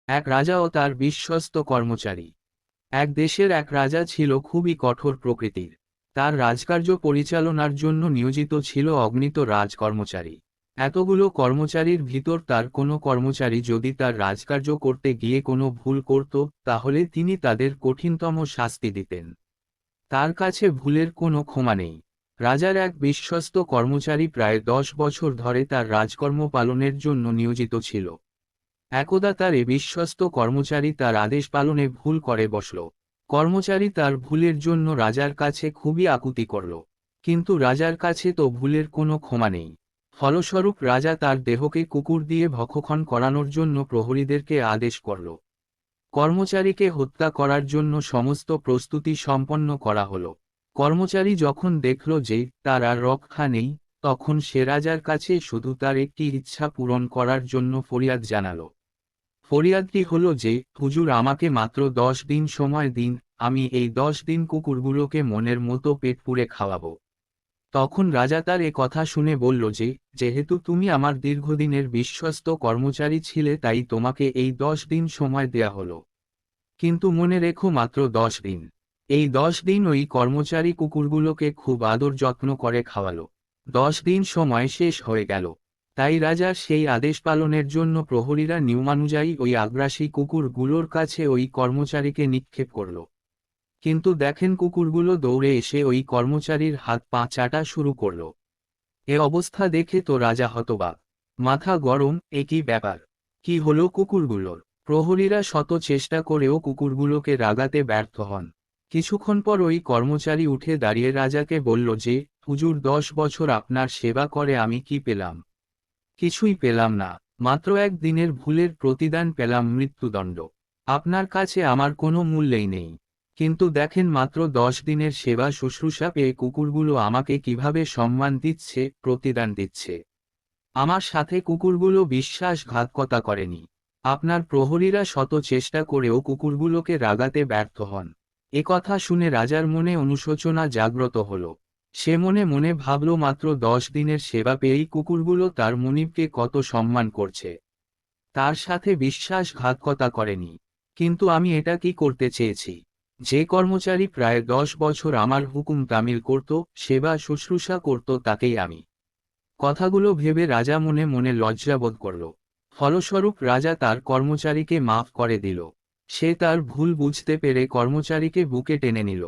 এক রাজা ও তার বিশ্বস্ত কর্মচারী। এক দেশের এক রাজা ছিল খুবই কঠোর প্রকৃতির। তার রাজকার্য পরিচালনার জন্য নিয়োজিত ছিল অগণিত রাজকর্মচারী। এতগুলো কর্মচারীর ভিতর তার কোনো কর্মচারী যদি তার রাজকার্য করতে গিয়ে কোনো ভুল করত, তাহলে তিনি তাদের কঠিনতম শাস্তি দিতেন। তার কাছে ভুলের কোনো ক্ষমা নেই। রাজার এক বিশ্বস্ত কর্মচারী প্রায় 10 বছর ধরে তার রাজকর্ম পালনের জন্য নিয়োজিত ছিল। একদা তার এ বিশ্বস্ত কর্মচারী তার আদেশ পালনে ভুল করে বসল। কর্মচারী তার ভুলের জন্য রাজার কাছে খুবই আকুতি করল, কিন্তু রাজার কাছে তো ভুলের কোনো ক্ষমা নেই। ফলস্বরূপ রাজা তার দেহকে কুকুর দিয়ে ভক্ষণ করানোর জন্য প্রহরীদেরকে আদেশ করল। কর্মচারীকে হত্যা করার জন্য সমস্ত প্রস্তুতি সম্পন্ন করা হলো। কর্মচারী যখন দেখল যে তার আর রক্ষা নেই, তখন সে রাজার কাছে শুধু তার একটি ইচ্ছা পূরণ করার জন্য ফরিয়াদ জানালো। ফরিয়াদটি হলো যে, হুজুর, আমাকে মাত্র 10 দিন সময় দিন, আমি এই 10 দিন কুকুরগুলোকে মনের মতো পেট পুরে খাওয়াবো। তখন রাজা তার এ কথা শুনে বলল যে, যেহেতু তুমি আমার দীর্ঘদিনের বিশ্বস্ত কর্মচারী ছিলে, তাই তোমাকে এই 10 দিন সময় দেয়া হলো। কিন্তু মনে রেখো, মাত্র 10 দিন। এই 10 দিন ওই কর্মচারী কুকুরগুলোকে খুব আদর যত্ন করে খাওয়ালো। 10 দিন সময় শেষ হয়ে গেল। তাই রাজার সেই আদেশ পালনের জন্য প্রহরীরা নিয়মানুযায়ী ওই আগ্রাসী কুকুরগুলোর কাছে ওই কর্মচারীকে নিক্ষেপ করল। কিন্তু দেখেন, কুকুরগুলো দৌড়ে এসে ওই কর্মচারীর হাত পা চাটা শুরু করল। এ অবস্থা দেখে তো রাজা হতবাক, মাথা গরম। এ কি ব্যাপার? কি হলো কুকুরগুলোর? প্রহরীরা শত চেষ্টা করেও কুকুরগুলোকে রাগাতে ব্যর্থ হন। কিছুক্ষণ পর ওই কর্মচারী উঠে দাঁড়িয়ে রাজাকে বলল যে, হুজুর, 10 বছর আপনার সেবা করে আমি কি পেলাম? কিছুই পেলাম না। মাত্র একদিনের ভুলের প্রতিদান পেলাম মৃত্যুদণ্ড। আপনার কাছে আমার কোনো মূল্যই নেই। কিন্তু দেখেন, মাত্র 10 দিনের সেবা শুশ্রূষা পেয়ে কুকুরগুলো আমাকে কিভাবে সম্মান দিচ্ছে, প্রতিদান দিচ্ছে। আমার সাথে কুকুরগুলো বিশ্বাসঘাতকতা করেনি। আপনার প্রহরীরা শত চেষ্টা করেও কুকুরগুলোকে রাগাতে ব্যর্থ হন। এ কথা শুনে রাজার মনে অনুশোচনা জাগ্রত হল। সে মনে মনে ভাবল, মাত্র 10 দিনের সেবা পেয়েই কুকুরগুলো তার মনিবকে কত সম্মান করছে। তার সাথে বিশ্বাসঘাতকতা করেনি। কিন্তু আমি এটা কি করতে চেয়েছি? যে কর্মচারী প্রায় 10 বছর আমার হুকুম তামিল করত, সেবা শুশ্রূষা করত, তাকেই আমি। কথাগুলো ভেবে রাজা মনে মনে লজ্জাবোধ করল। ফলস্বরূপ রাজা তার কর্মচারীকে মাফ করে দিল। সে তার ভুল বুঝতে পেরে কর্মচারীকে বুকে টেনে নিল।